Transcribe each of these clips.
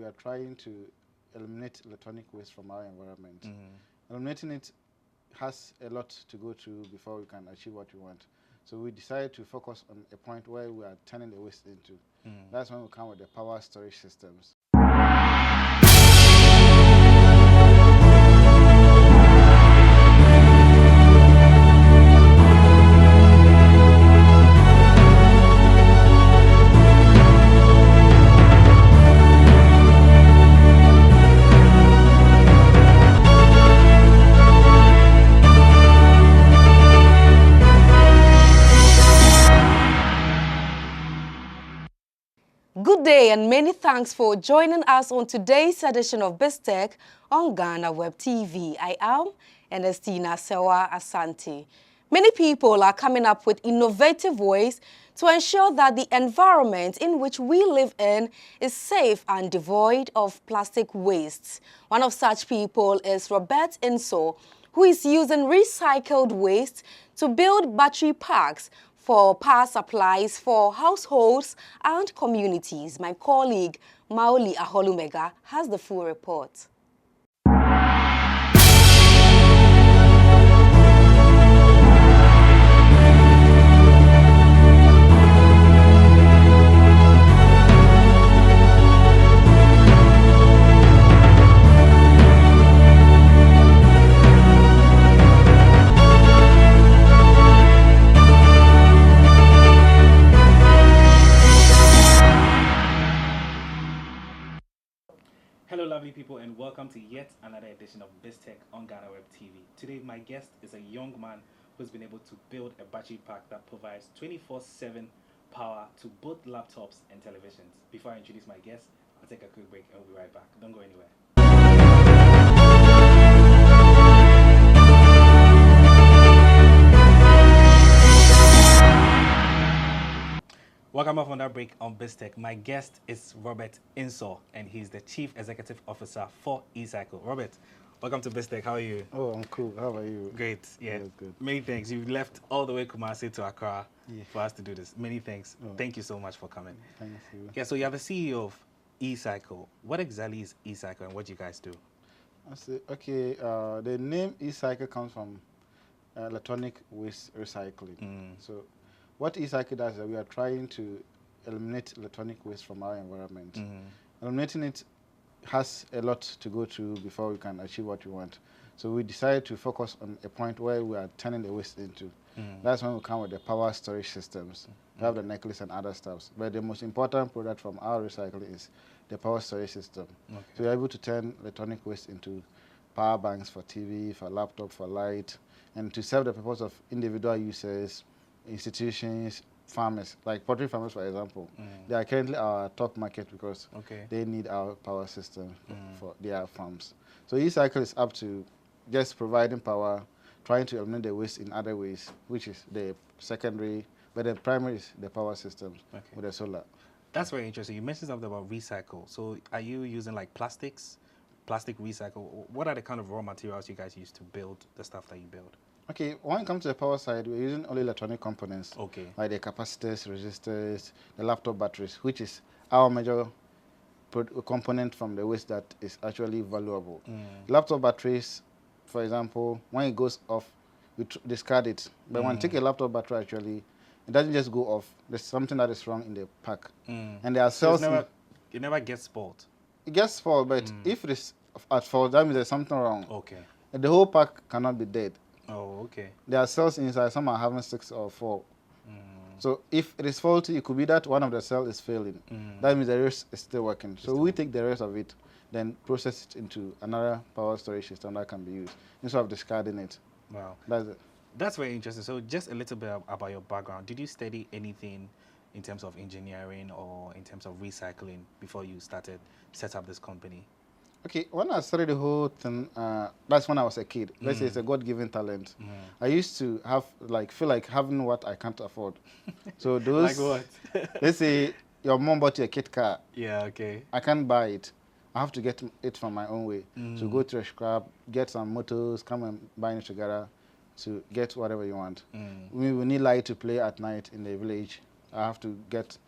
we are trying to eliminate electronic waste from our environment. Eliminating it has a lot to go through before we can achieve what we want. So we decided to focus on a point where we are turning the waste into. That's when we come with the power storage systems. Good day and many thanks for joining us on today's edition of BizTech on GhanaWeb TV. I am Ernestina Serwaa Asante. Many people are coming up with innovative ways to ensure that the environment in which we live in is safe and devoid of plastic wastes. One of such people is Robert Nsoh, who is using recycled waste to build battery packs for power supplies for households and communities. My colleague, Mawuli Ahorlumegah, has the full report. Hello lovely people and welcome to yet another edition of BizTech on GhanaWeb TV. Today my guest is a young man who's been able to build a battery pack that provides 24/7 power to both laptops and televisions. Before I introduce my guest, I'll take a quick break and we'll be right back. Don't go anywhere. Welcome back from that break on BizTech. My guest is Robert Nsoh, and he's the Chief Executive Officer for eCycle. Robert, welcome to BizTech. How are you? Oh, I'm cool. How are you? Great. Yeah. Good. Many thanks. You left all the way Kumasi to Accra for us to do this. Many thanks. Oh. Thank you so much for coming. Thank you. Yeah. So you are the CEO of eCycle. What exactly is eCycle, and what do you guys do? I see. Okay. The name eCycle comes from electronic waste recycling. So what eCycle does is we are trying to eliminate electronic waste from our environment. Eliminating it has a lot to go through before we can achieve what we want. So we decided to focus on a point where we are turning the waste into. That's when we come with the power storage systems. We have the necklace and other stuffs. But the most important product from our recycling is the power storage system. Okay. So we're able to turn electronic waste into power banks for TV, for laptop, for light, and to serve the purpose of individual users, institutions, farmers, like poultry farmers, for example. They are currently our top market because they need our power system for their farms. So eCycle is up to just providing power, trying to eliminate the waste in other ways, which is the secondary, but the primary is the power systems with the solar. That's very interesting. You mentioned something about recycle. So are you using like plastics, plastic recycle? What are the kind of raw materials you guys use to build the stuff that you build? Okay, when it comes to the power side, we're using only electronic components, like the capacitors, resistors, the laptop batteries, which is our major component from the waste that is actually valuable. Laptop batteries, for example, when it goes off, we discard it. But when you take a laptop battery, actually, it doesn't just go off. There's something that is wrong in the pack. And there are cells. So it never gets spoiled. It gets spoiled, but if it is at fault, that means there's something wrong. Okay. And the whole pack cannot be dead. Oh, okay. There are cells inside. Some are having 6 or 4. So if it is faulty, it could be that one of the cells is failing. That means the rest is still working. So we take the rest of it, then process it into another power storage system that can be used instead of discarding it. Wow. That's it. That's very interesting. So just a little bit about your background. Did you study anything in terms of engineering or in terms of recycling before you set up this company? Okay, when I started the whole thing, that's when I was a kid. Let's say it's a God-given talent. I used to feel like having what I can't afford. So those, like what? Let's say your mom bought you a kid car. Yeah, okay. I can't buy it. I have to get it from my own way. So go to a scrap, get some motors, come and bind it together to get whatever you want. We need light to play at night in the village. I have to get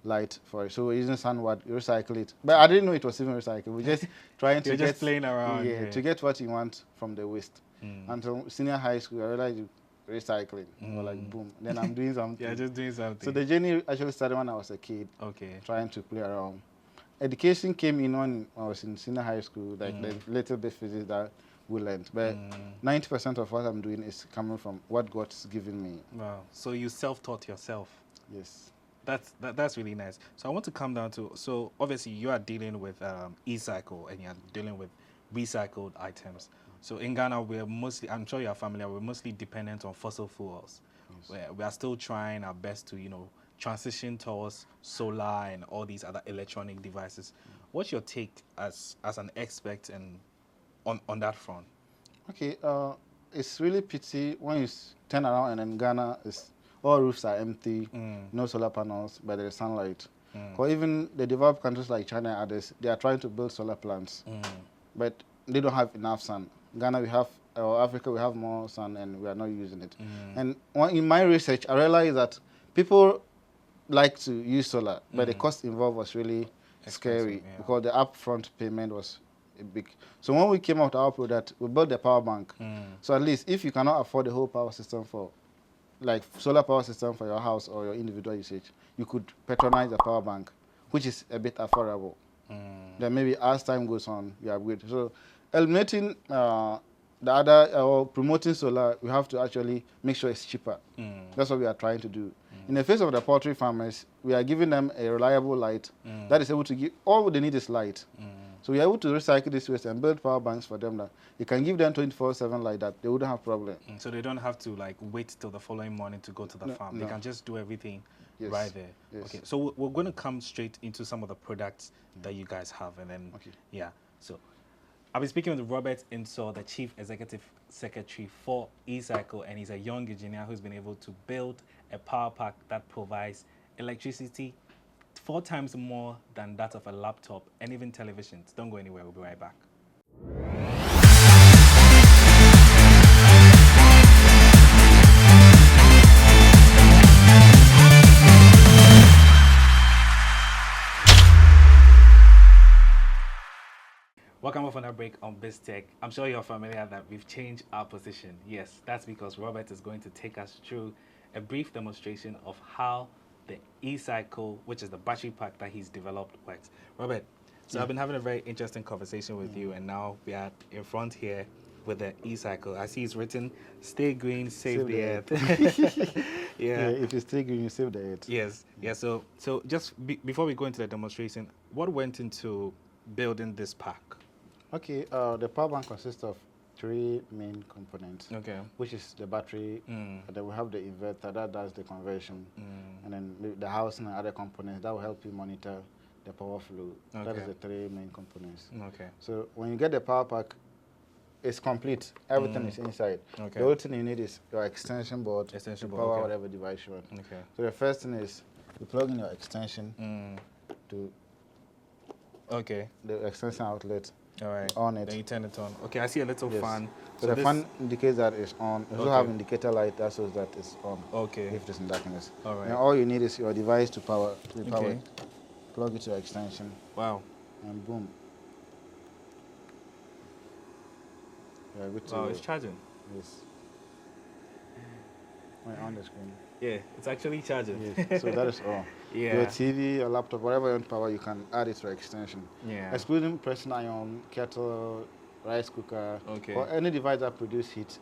light for it. So we're using sunwood, recycle it. But I didn't know it was even recycled. We're just trying to just playing around. Yeah, to get what you want from the waste. Until senior high school, I realized recycling. We're like, boom. Then I'm doing something. Yeah, just doing something. So the journey actually started when I was a kid. Okay. Trying to play around. Education came in when I was in senior high school, like the little bit physics that we learned. But 90% of what I'm doing is coming from what God's given me. Wow. So you self-taught yourself. Yes. That's really nice. So I want to come down to, so obviously you are dealing with e-cycle and you're dealing with recycled items. So in Ghana, we're mostly, I'm sure you're familiar, we're mostly dependent on fossil fuels. Yes. We are still trying our best to, transition towards solar and all these other electronic devices. What's your take as an expert and on that front? Okay, it's really pity when you turn around and in Ghana, all roofs are empty, no solar panels, but there is sunlight. Or even the developed countries like China and others, they are trying to build solar plants, but they don't have enough sun. Ghana, Africa, we have more sun and we are not using it. And in my research, I realized that people like to use solar, but the cost involved was really scary because the upfront payment was big. So when we came out with our product, we built the power bank. So at least if you cannot afford the whole power system like solar power system for your house or your individual usage, you could patronize the power bank, which is a bit affordable. Then maybe as time goes on, you upgrade. So eliminating the other, or promoting solar, we have to actually make sure it's cheaper. That's what we are trying to do. In the face of the poultry farmers, we are giving them a reliable light that is able to give, all they need is light. So we are able to recycle this waste and build power banks for them that you can give them 24/7 light that they wouldn't have problem. So they don't have to like wait till the following morning to go to the farm. They can just do everything right there. Yes. Okay, so we're going to come straight into some of the products that you guys have, and then so I'll be speaking with Robert Nsoh, the Chief Executive Secretary for e-cycle, and he's a young engineer who's been able to build a power pack that provides electricity 4 times more than that of a laptop and even televisions. Don't go anywhere, we'll be right back. Welcome off on a break on BizTech. I'm sure you're familiar that we've changed our position. Yes, that's because Robert is going to take us through a brief demonstration of how the e-cycle, which is the battery pack that he's developed, works. Robert, so I've been having a very interesting conversation with you, and now we are in front here with the e-cycle. I see it's written, "Stay green, save the earth." If you stay green, you save the earth. Yes. Yeah. So just before we go into the demonstration, what went into building this pack? Okay, the power bank consists of 3 main components. Okay. Which is the battery, and then we have the inverter that does the conversion, and then the housing and other components that will help you monitor the power flow. That is the 3 main components. Okay. So when you get the power pack, it's complete. Everything is inside. Okay. The only thing you need is your extension board to power whatever device you want. Okay. So the first thing is you plug in your extension to the extension outlet. All right. On it. Then you turn it on. Okay, I see a little fan. So the fan indicates that it's on. You also have indicator light that shows that it's on. Okay. If it's in darkness. All right. And all you need is your device to power it. Plug it to your extension. Wow. And boom. Yeah, good to wow, it's charging. Yes. On the screen. Yeah, it's actually charging. Yes. So that is all. Your TV, your laptop, whatever you want power, you can add it to your extension. Yeah. Excluding pressing iron, kettle, rice cooker, or any device that produces heat.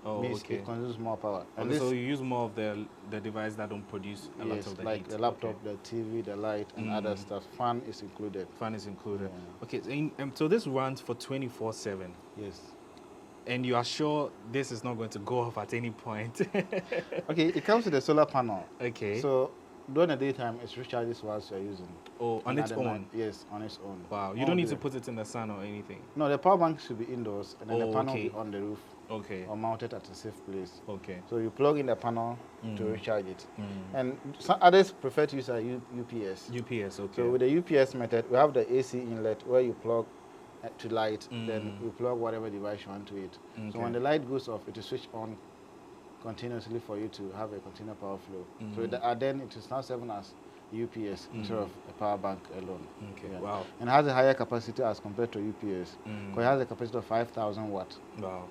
Means it consumes more power. And so you use more of the device that don't produce a lot of the like heat. The laptop, the TV, the light, and other stuff. Fan is included. Fan is included. Yeah. Okay, so this runs for 24/7. Yes. And you are sure this is not going to go off at any point? Okay, it comes with a solar panel. Okay. So during the daytime, it recharges whilst you're using. Oh, on its own? Night, yes, on its own. Wow, you don't need to put it in the sun or anything? No, the power bank should be indoors, and then the panel will be on the roof. Okay. Or mounted at a safe place. Okay. So you plug in the panel to recharge it. And some others prefer to use a UPS. UPS, okay. So with the UPS method, we have the AC inlet where you plug to light, then you plug whatever device you want to it. Okay. So when the light goes off, it will switch on continuously for you to have a continuous power flow. So then it is now serving as UPS instead of a power bank alone. Okay. Yeah. Wow. And it has a higher capacity as compared to UPS. Because it has a capacity of 5,000 watts. Wow.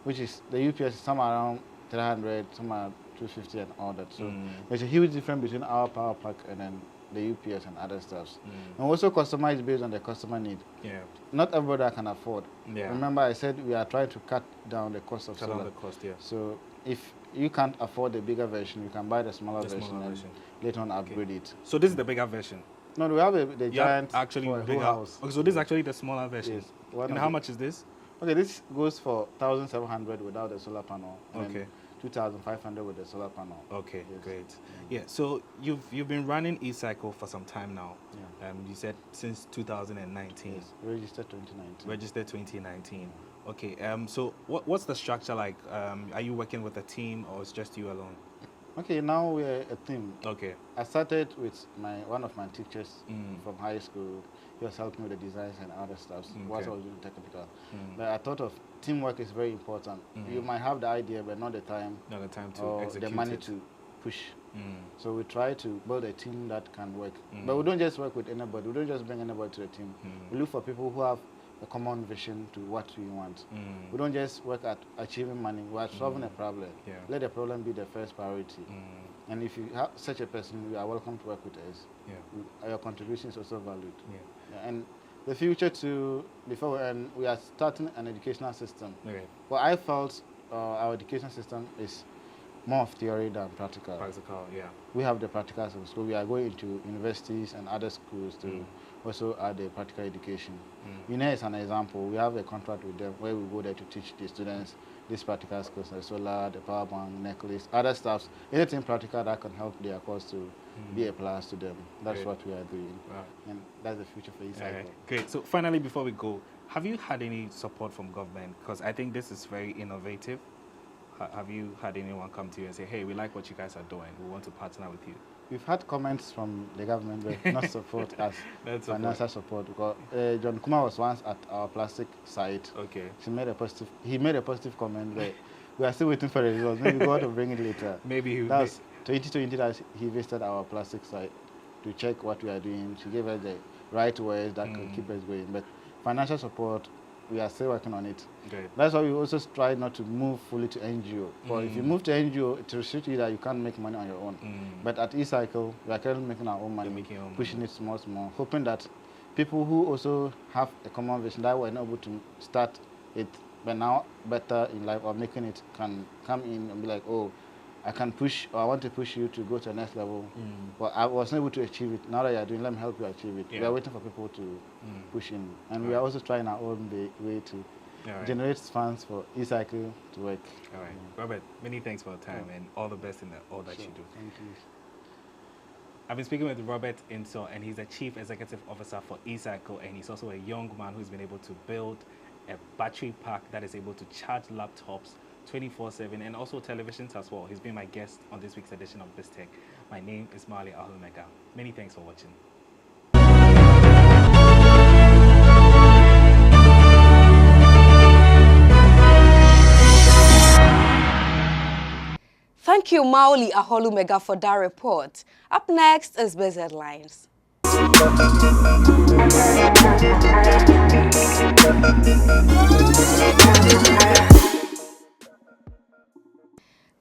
Which is the UPS is somewhere around 300, somewhere 250 and all that. So there's a huge difference between our power pack and then the UPS and other stuffs. And also customized based on the customer need. Yeah. Not everybody can afford. Yeah. Remember I said we are trying to cut down the cost of solar. Cut down the cost, yeah. So if you can't afford the bigger version, you can buy the smaller version and later on upgrade it. So this is the bigger version? No, we have the giant actually for a whole house. Okay, so this is actually the smaller version. Yes. And how much is this? Okay, this goes for 1,700 without the solar panel. Okay. 2,500 with the solar panel. Okay, great. Yeah, so you've been running eCycle for some time now. Yeah. You said since 2019. Yes, registered 2019. Registered 2019. Okay. So what's the structure like? Are you working with a team or it's just you alone? Okay, now we're a team. Okay. I started with one of my teachers from high school. He was helping with the designs and other stuff. Whilst I was doing technical. But I thought of teamwork is very important. You might have the idea, but not the time. Not the time to or execute the money it. to push. So we try to build a team that can work. But we don't just work with anybody. We don't just bring anybody to the team. We look for people who have a common vision to what we want. We don't just work at achieving money. We are solving a problem. Yeah. Let the problem be the first priority. And if you have such a person, you are welcome to work with us. Yeah. Your contribution is also valued. Yeah. And the future too, before we end, we are starting an educational system. Okay. Well, I felt our education system is more of theory than practical. Practical, yeah. We have the practicals in school. We are going to universities and other schools to also add the practical education. UNE is an example. We have a contract with them where we go there to teach the students these practical skills, the solar, the power bank, necklace, other stuff, anything practical that can help their course to be a plus to them. That's what we are doing. Wow. And that's the future for eCycle. Great. So finally, before we go, have you had any support from government? Because I think this is very innovative. Have you had anyone come to you and say, hey, we like what you guys are doing. We want to partner with you? We've had comments from the government, but not support as financial support. Because John Kuma was once at our plastic site. Okay. He made a positive comment, but we are still waiting for the results. Maybe God will bring it later. Maybe that was 2020 that he visited our plastic site to check what we are doing. She gave us the right words that could keep us going. But financial support, we are still working on it. Great. That's why we also try not to move fully to NGO. But if you move to NGO, it restricts you that you can't make money on your own. But at eCycle, we are currently making our own money, pushing it small, hoping that people who also have a common vision that were not able to start it, but now better in life or making it, can come in and be like, oh, I can push, or I want to push you to go to the next level. But I was not able to achieve it. Now that you are doing, let me help you achieve it. We are waiting for people to push in. And we are also trying our own way to generate funds for eCycle to work. All right. Robert, many thanks for your time and all the best in all that you do. Thank you. I've been speaking with Robert Nsoh, and he's the Chief Executive Officer for eCycle, and he's also a young man who's been able to build a battery pack that is able to charge laptops 24/7 and also televisions as well. He's been my guest on this week's edition of BizTech. My name is Mawuli Ahorlumegah. Many thanks for watching. Thank you, Mawuli Ahorlumegah, for that report. Up next is BizHeadlines.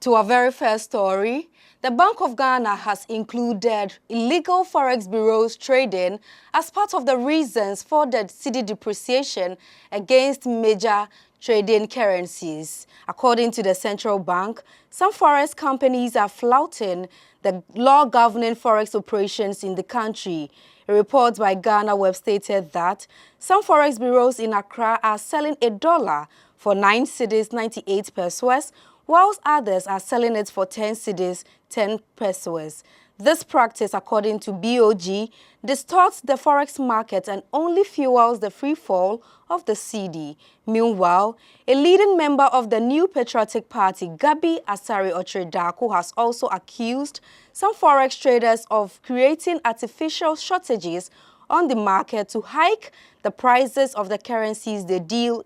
To our very first story, the Bank of Ghana has included illegal forex bureaus trading as part of the reasons for the cedi depreciation against major trading currencies. According to the central bank, some forex companies are flouting the law governing forex operations in the country. A report by GhanaWeb stated that some forex bureaus in Accra are selling $1 for 9 cedis 98 pesos, whilst others are selling it for 10 cedis 10 pesos. This practice, according to BOG, distorts the forex market and only fuels the free fall of the cedi. Meanwhile, a leading member of the New Patriotic Party, Gabi Asare Otredaku, has also accused some forex traders of creating artificial shortages on the market to hike the prices of the currencies they deal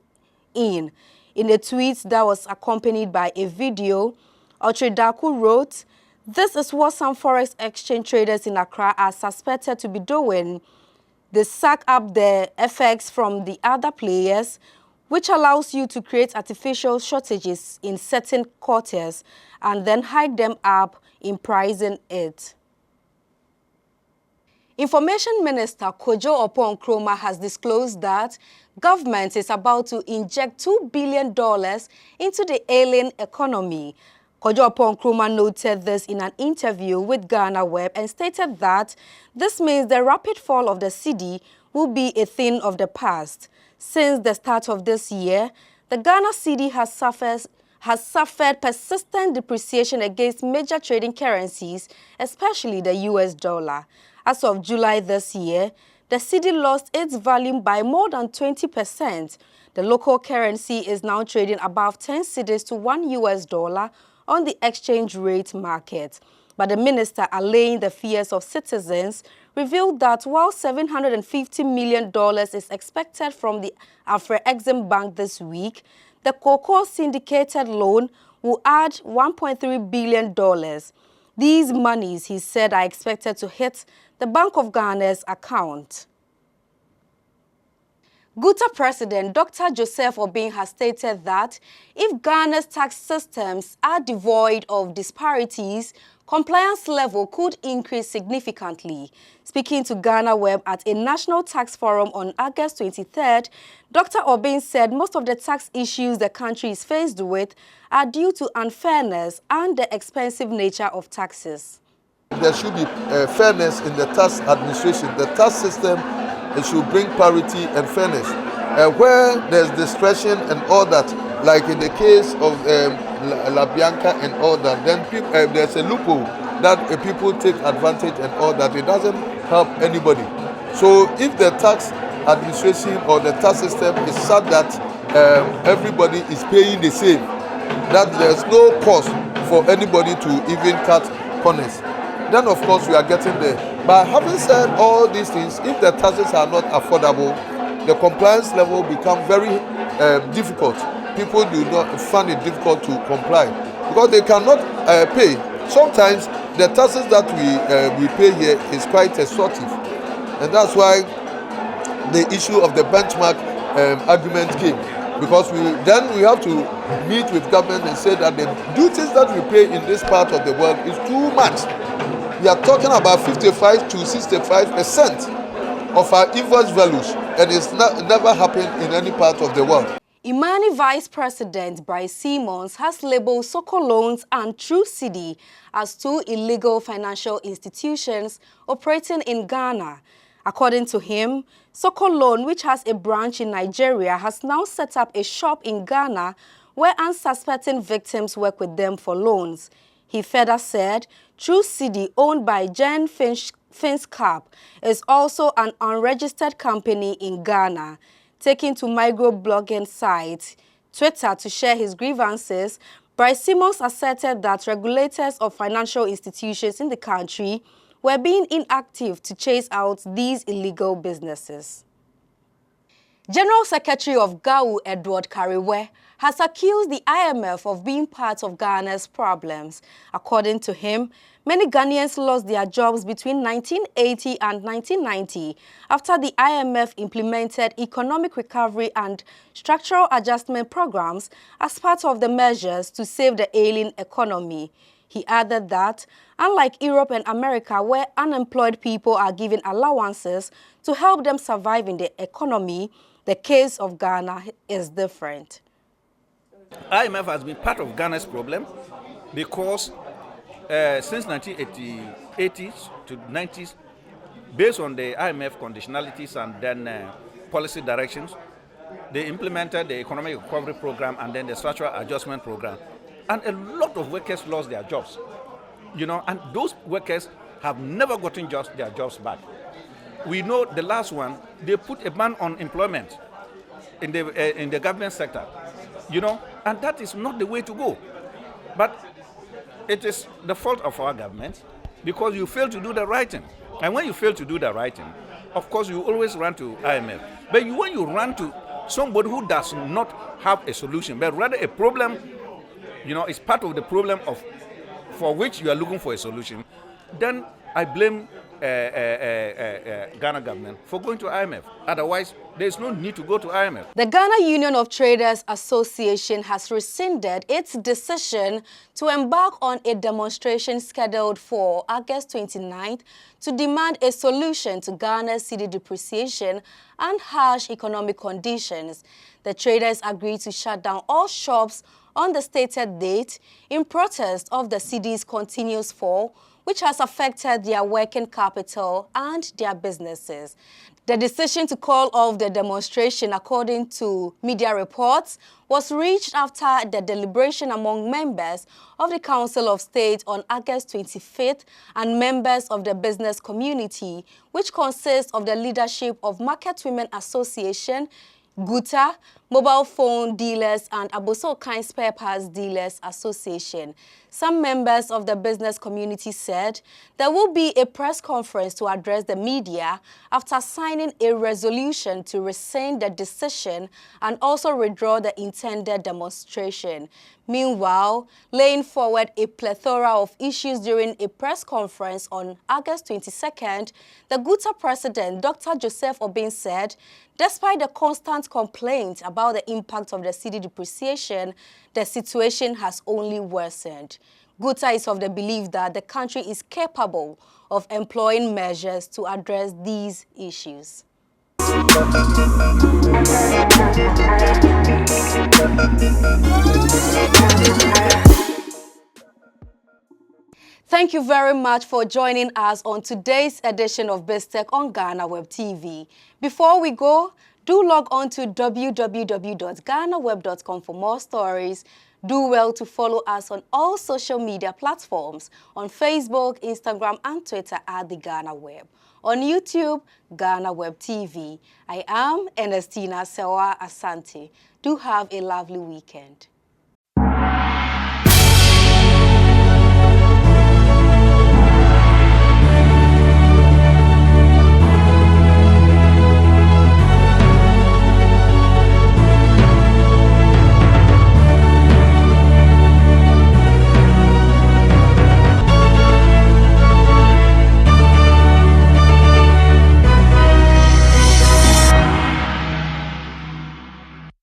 in. In a tweet that was accompanied by a video, Otredaku wrote, This is what some forex exchange traders in Accra are suspected to be doing. They suck up the FX from the other players, which allows you to create artificial shortages in certain quarters and then hike them up in pricing it. Information Minister Kojo Oppong-Nkrumah has disclosed that government is about to inject $2 billion into the ailing economy. Kojo Oppong-Nkrumah noted this in an interview with GhanaWeb and stated that this means the rapid fall of the cedi will be a thing of the past. Since the start of this year, the Ghana cedi has suffered persistent depreciation against major trading currencies, especially the US dollar. As of July this year, the cedi lost its value by more than 20%. The local currency is now trading above 10 cedis to $1 US on the exchange rate market. But the minister, allaying the fears of citizens, revealed that while $750 million is expected from the Afro-Exim Bank this week, the cocoa syndicated loan will add $1.3 billion. These monies, he said, are expected to hit the Bank of Ghana's account. GUTA President Dr. Joseph Obeng has stated that if Ghana's tax systems are devoid of disparities, compliance level could increase significantly. Speaking to GhanaWeb at a national tax forum on August 23rd, Dr. Obeng said most of the tax issues the country is faced with are due to unfairness and the expensive nature of taxes. There should be fairness in the tax administration. The tax system, it should bring parity and fairness. Where there's discretion and all that, like in the case of La Bianca and all that, then there's a loophole that people take advantage and all that. It doesn't help anybody. So if the tax administration or the tax system is such that everybody is paying the same, that there's no cost for anybody to even cut corners, then of course we are getting there. But having said all these things, if the taxes are not affordable, the compliance level becomes very difficult. People do not find it difficult to comply because they cannot pay. Sometimes the taxes that we pay here is quite extortive, and that's why the issue of the benchmark argument came, because we have to meet with government and say that the duties that we pay in this part of the world is too much. We are talking about 55 to 65% of our invoice values, and it's never happened in any part of the world. Imani Vice President Bryce Simmons has labeled Soko Loans and True Cedi as two illegal financial institutions operating in Ghana. According to him, Soko Loan, which has a branch in Nigeria, has now set up a shop in Ghana where unsuspecting victims work with them for loans. He further said True Cedi, owned by Jen Finskap, is also an unregistered company in Ghana. Taking to microblogging site Twitter to share his grievances, Bryce Simmons asserted that regulators of financial institutions in the country were being inactive to chase out these illegal businesses. General Secretary of GAU, Edward Kariwe, has accused the IMF of being part of Ghana's problems. According to him, many Ghanaians lost their jobs between 1980 and 1990 after the IMF implemented economic recovery and structural adjustment programs as part of the measures to save the ailing economy. He added that, unlike Europe and America, where unemployed people are given allowances to help them survive in the economy, the case of Ghana is different. IMF has been part of Ghana's problem because since 1980s to 90s, based on the IMF conditionalities and then policy directions, they implemented the economic recovery program and then the structural adjustment program. And a lot of workers lost their jobs, and those workers have never gotten their jobs back. We know the last one, they put a ban on employment in the government sector, and that is not the way to go. But it is the fault of our government because you fail to do the right thing. And when you fail to do the right thing, of course, you always run to IMF. But when you run to somebody who does not have a solution, but rather a problem, it's part of the problem of for which you are looking for a solution, then I blame Ghana government for going to IMF. Otherwise, there is no need to go to IMF. The Ghana Union of Traders Association has rescinded its decision to embark on a demonstration scheduled for August 29th to demand a solution to Ghana's cedi depreciation and harsh economic conditions. The traders agreed to shut down all shops on the stated date in protest of the cedi's continuous fall, which has affected their working capital and their businesses. The decision to call off the demonstration, according to media reports, was reached after the deliberation among members of the Council of State on August 25th and members of the business community, which consists of the leadership of Market Women Association, GUTA, Mobile Phone Dealers, and Abosokan Spare Parts Dealers Association. Some members of the business community said there will be a press conference to address the media after signing a resolution to rescind the decision and also withdraw the intended demonstration. Meanwhile, laying forward a plethora of issues during a press conference on August 22nd, the GUTA president, Dr. Joseph Obin, said, despite the constant complaints about the impact of the cedi depreciation, the situation has only worsened. GUTA is of the belief that the country is capable of employing measures to address these issues. Thank you very much for joining us on today's edition of BizTech on GhanaWeb TV. Before we go, do log on to www.ghanaweb.com for more stories. Do well to follow us on all social media platforms, on Facebook, Instagram, and Twitter at the GhanaWeb. On YouTube, GhanaWeb TV. I am Ernestina Serwaa Asante. Do have a lovely weekend.